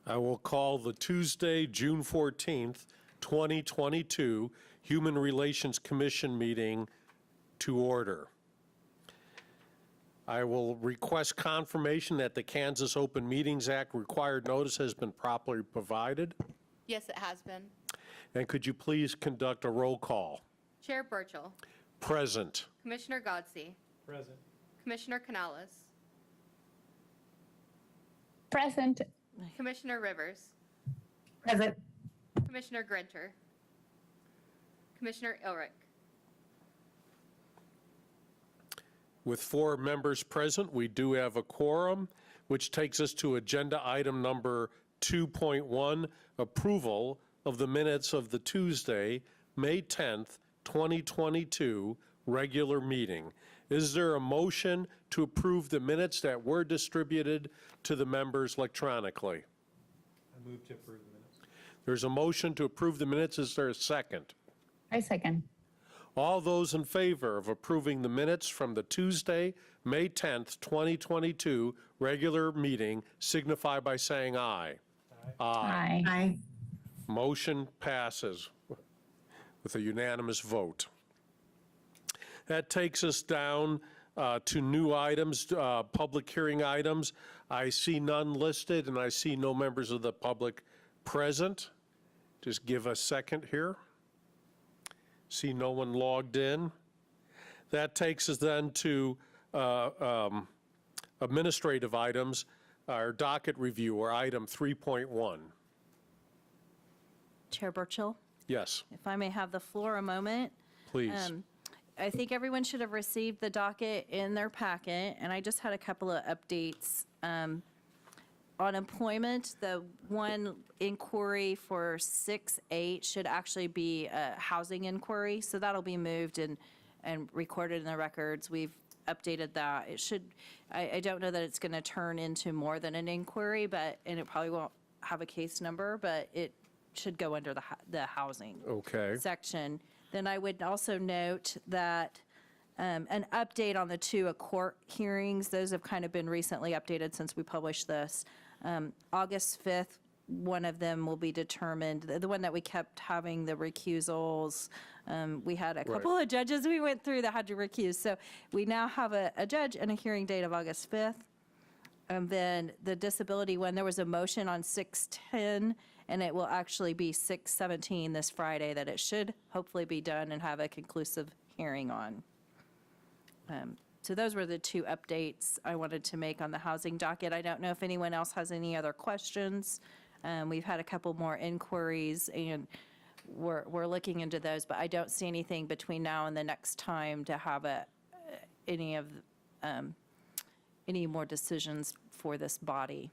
I will call the Tuesday, June 14th, 2022 Human Relations Commission meeting to order. I will request confirmation that the Kansas Open Meetings Act required notice has been properly provided. Yes, it has been. And could you please conduct a roll call? Chair Burchell. Present. Commissioner Godsey. Present. Commissioner Canales. Present. Commissioner Rivers. Present. Commissioner Grinter. Commissioner Ilrick. With 4 members present, we do have a quorum, which takes us to agenda item number 2.1, approval of the minutes of the Tuesday, May 10th, 2022 regular meeting. Is there a motion to approve the minutes that were distributed to the members electronically? I move to approve the minutes. There's a motion to approve the minutes. Is there a second? I second. All those in favor of approving the minutes from the Tuesday, May 10th, 2022 regular meeting signify by saying aye. Aye. Aye. Motion passes with a unanimous vote. That takes us down to new items, public hearing items. I see none listed, and I see no members of the public present. Just give a second here. See no one logged in. That takes us then to administrative items, our docket review, or item 3.1. Chair Burchill, Yes, if I may have the floor a moment. please. I think everyone should have received the docket in their packet, and I just had a couple of updates. On employment, the one inquiry for 6-8 should actually be a housing inquiry, so that'll be moved and recorded in the records. We've updated that. It should, I don't know that it's going to turn into more than an inquiry, and it probably won't have a case number, but it should go under the housing Okay. section. Then I would also note that an update on the 2 court hearings, those have kind of been recently updated since we published this. August 5th, one of them will be determined, the one that we kept having the recusals. We had a couple of judges we went through that had to recuse. So we now have a judge and a hearing date of August 5th. And then the disability one, there was a motion on 6/10, and it will actually be 6/17 this Friday that it should hopefully be done and have a conclusive hearing on. So those were the 2 updates I wanted to make on the housing docket. I don't know if anyone else has any other questions. We've had a couple more inquiries, and we're looking into those, but I don't see anything between now and the next time to have any more decisions for this body.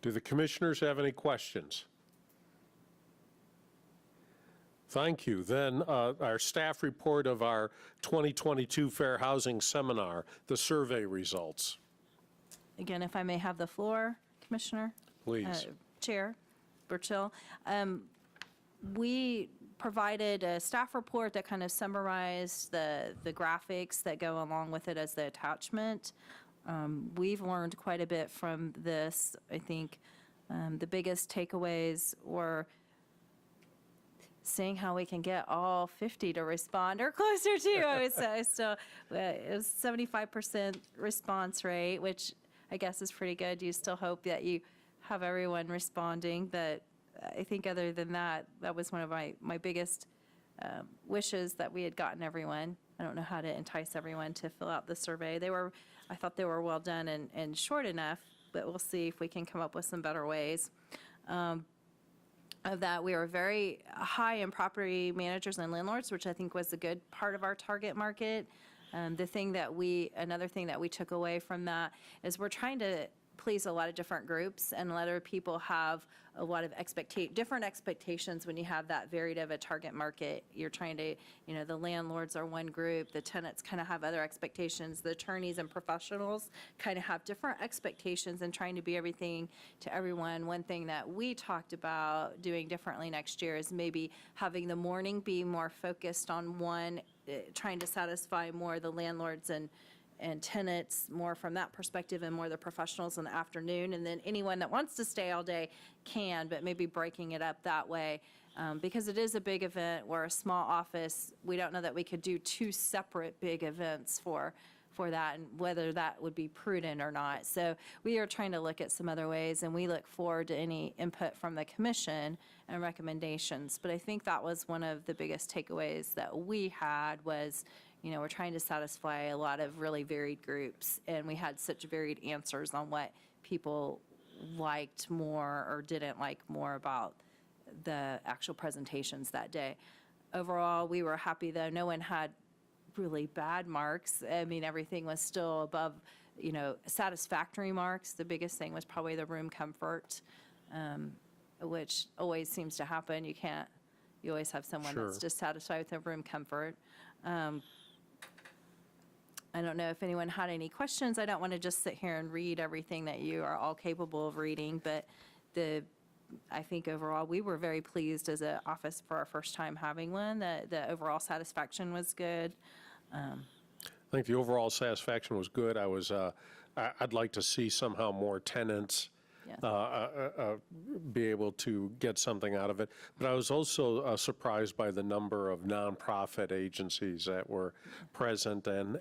Do the commissioners have any questions? Thank you. Then our staff report of our 2022 Fair Housing Seminar, the survey results. Again, if I may have the floor, Commissioner? Please. Chair Burchill. We provided a staff report that kind of summarized the graphics that go along with it as the attachment. We've learned quite a bit from this. I think the biggest takeaways were seeing how we can get all 50 to respond or closer to. It was 75% response rate, which I guess is pretty good. You still hope that you have everyone responding, but I think other than that, that was one of my biggest wishes, that we had gotten everyone. I don't know how to entice everyone to fill out the survey. I thought they were well done and short enough, but we'll see if we can come up with some better ways. Of that, we were very high in property managers and landlords, which I think was a good part of our target market. Another thing that we took away from that is we're trying to please a lot of different groups and let other people have a lot of different expectations when you have that varied of a target market. You're trying to, the landlords are one group, the tenants kind of have other expectations, the attorneys and professionals kind of have different expectations and trying to be everything to everyone. One thing that we talked about doing differently next year is maybe having the morning be more focused on one, trying to satisfy more the landlords and and tenants more from that perspective and more the professionals in the afternoon. And then anyone that wants to stay all day can, but maybe breaking it up that way. Because it is a big event. We're a small office. We don't know that we could do two separate big events for that and whether that would be prudent or not. So we are trying to look at some other ways, and we look forward to any input from the commission and recommendations. But I think that was one of the biggest takeaways that we had was, we're trying to satisfy a lot of really varied groups, and we had such varied answers on what people liked more or didn't like more about the actual presentations that day. Overall, we were happy, though. No one had really bad marks. I mean, everything was still above, satisfactory marks. The biggest thing was probably the room comfort, which always seems to happen. You always have someone that's dissatisfied with the room comfort. I don't know if anyone had any questions. I don't want to just sit here and read everything that you are all capable of reading, but I think overall, we were very pleased as an office for our first time having one. The overall satisfaction was good. I think the overall satisfaction was good. I'd like to see somehow more tenants be able to get something out of it. But I was also surprised by the number of nonprofit agencies that were present, and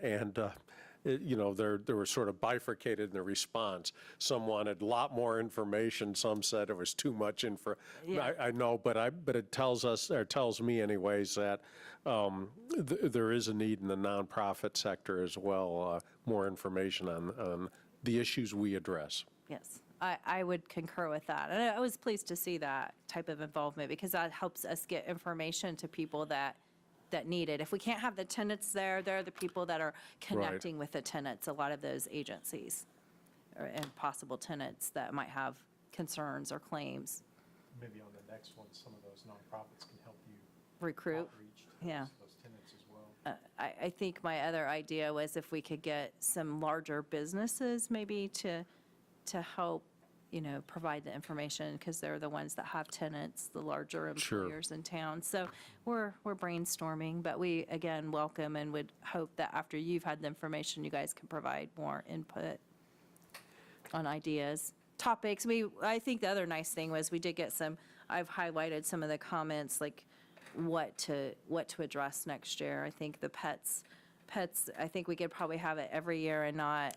they were sort of bifurcated in the response. Some wanted a lot more information. Some said it was too much info. Yeah. I know, but it tells us, or tells me anyways, that there is a need in the nonprofit sector as well, more information on the issues we address. Yes, I would concur with that. And I was pleased to see that type of involvement because that helps us get information to people that need it. If we can't have the tenants there, they're the people that are connecting with the tenants, a lot of those agencies and possible tenants that might have concerns or claims. Maybe on the next one, some of those nonprofits can help you Recruit. outreach to those tenants as well. I think my other idea was if we could get some larger businesses maybe to help, provide the information because they're the ones that have tenants, the larger employers in town. So we're brainstorming, but we, again, welcome and would hope that after you've had the information, you guys can provide more input on ideas. Topics, I think the other nice thing was we did get I've highlighted some of the comments, like what to address next year. I think the pets, I think we could probably have it every year and not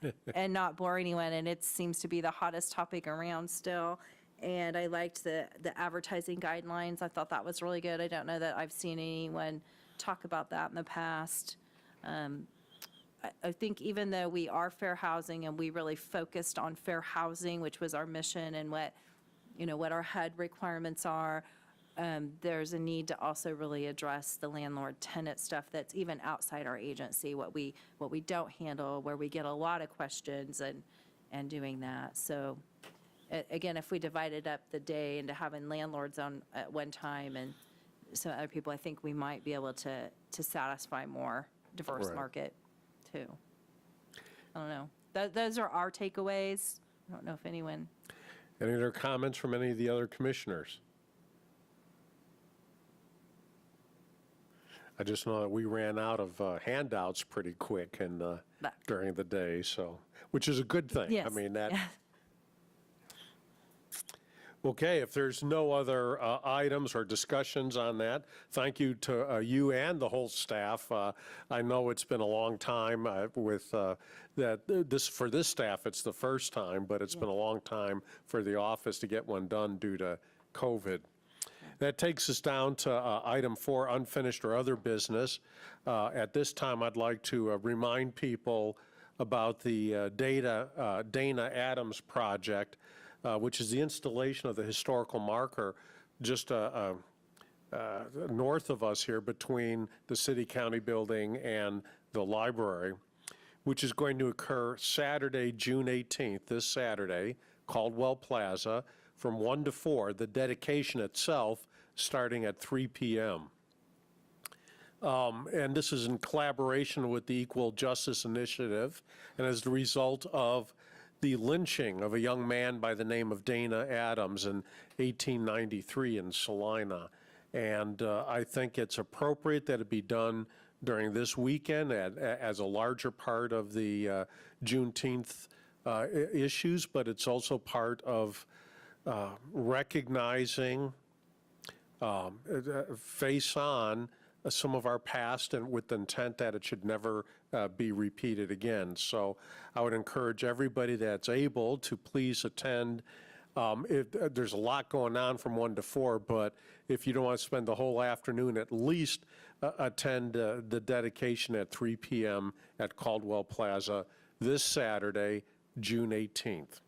bore anyone, and it seems to be the hottest topic around still. And I liked the advertising guidelines. I thought that was really good. I don't know that I've seen anyone talk about that in the past. I think even though we are fair housing and we really focused on fair housing, which was our mission and what our HUD requirements are, there's a need to also really address the landlord-tenant stuff that's even outside our agency, what we don't handle, where we get a lot of questions and doing that. So again, if we divided up the day into having landlords on at one time and some other people, I think we might be able to satisfy more diverse market too. I don't know. Those are our takeaways. I don't know if anyone. Any other comments from any of the other commissioners? I just know that we ran out of handouts pretty quick and during the day, which is a good thing. Yes. I mean, that. Okay, if there's no other items or discussions on that, thank you to you and the whole staff. I know it's been a long time with for this staff, it's the first time, but it's been a long time for the office to get one done due to COVID. That takes us down to item 4, unfinished or other business. At this time, I'd like to remind people about the Dana Adams project, which is the installation of the historical marker just north of us here between the City-County building and the library, which is going to occur Saturday, June 18th, this Saturday, Caldwell Plaza, from 1 to 4, the dedication itself starting at 3 p.m. And this is in collaboration with the Equal Justice Initiative, and as the result of the lynching of a young man by the name of Dana Adams in 1893 in Salina. And I think it's appropriate that it be done during this weekend as a larger part of the Juneteenth issues, but it's also part of recognizing face on some of our past and with the intent that it should never be repeated again. So I would encourage everybody that's able to please attend. There's a lot going on from 1 to 4, but if you don't want to spend the whole afternoon, at least attend the dedication at 3 p.m. at Caldwell Plaza this Saturday, June 18th.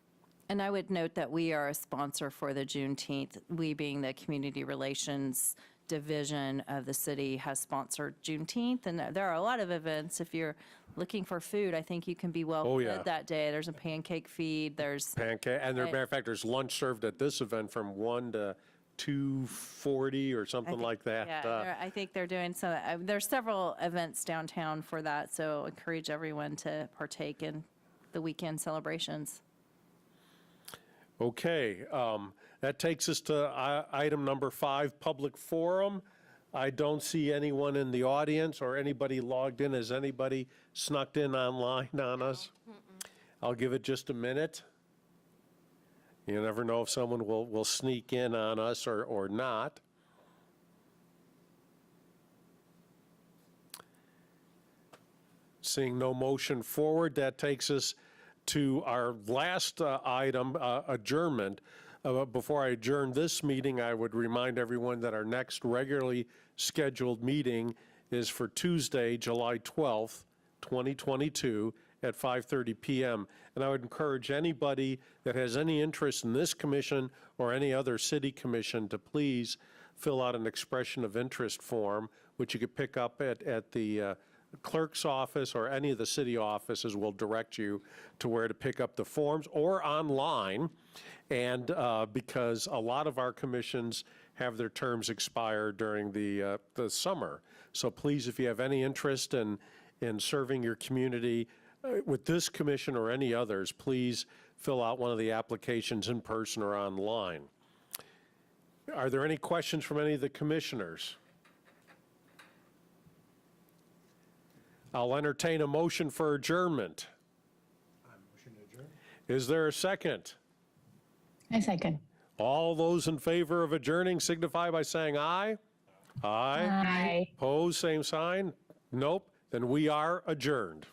And I would note that we are a sponsor for the Juneteenth. We, being the Community Relations Division of the city, has sponsored Juneteenth. And there are a lot of events. If you're looking for food, I think you can be well fed that day. There's a pancake feed. There's Pancake, and matter of fact, there's lunch served at this event from 1 to 2:40 or something like that. Yeah, I think they're doing some, there's several events downtown for that. So encourage everyone to partake in the weekend celebrations. Okay, that takes us to item number 5, public forum. I don't see anyone in the audience or anybody logged in. Has anybody snuck in online on us? I'll give it just a minute. You never know if someone will sneak in on us or not. Seeing no motion forward, that takes us to our last item, adjournment. Before I adjourn this meeting, I would remind everyone that our next regularly scheduled meeting is for Tuesday, July 12th, 2022 at 5:30 p.m. And I would encourage anybody that has any interest in this commission or any other city commission to please fill out an expression of interest form, which you could pick up at the clerk's office, or any of the city offices will direct you to where to pick up the forms, or online. And because a lot of our commissions have their terms expire during the summer. So please, if you have any interest in serving your community with this commission or any others, please fill out one of the applications in person or online. Are there any questions from any of the commissioners? I'll entertain a motion for adjournment. Motion to adjourn? Is there a second? I second. All those in favor of adjourning signify by saying aye. Aye. Aye. Opposed, same sign. Nope. Then we are adjourned.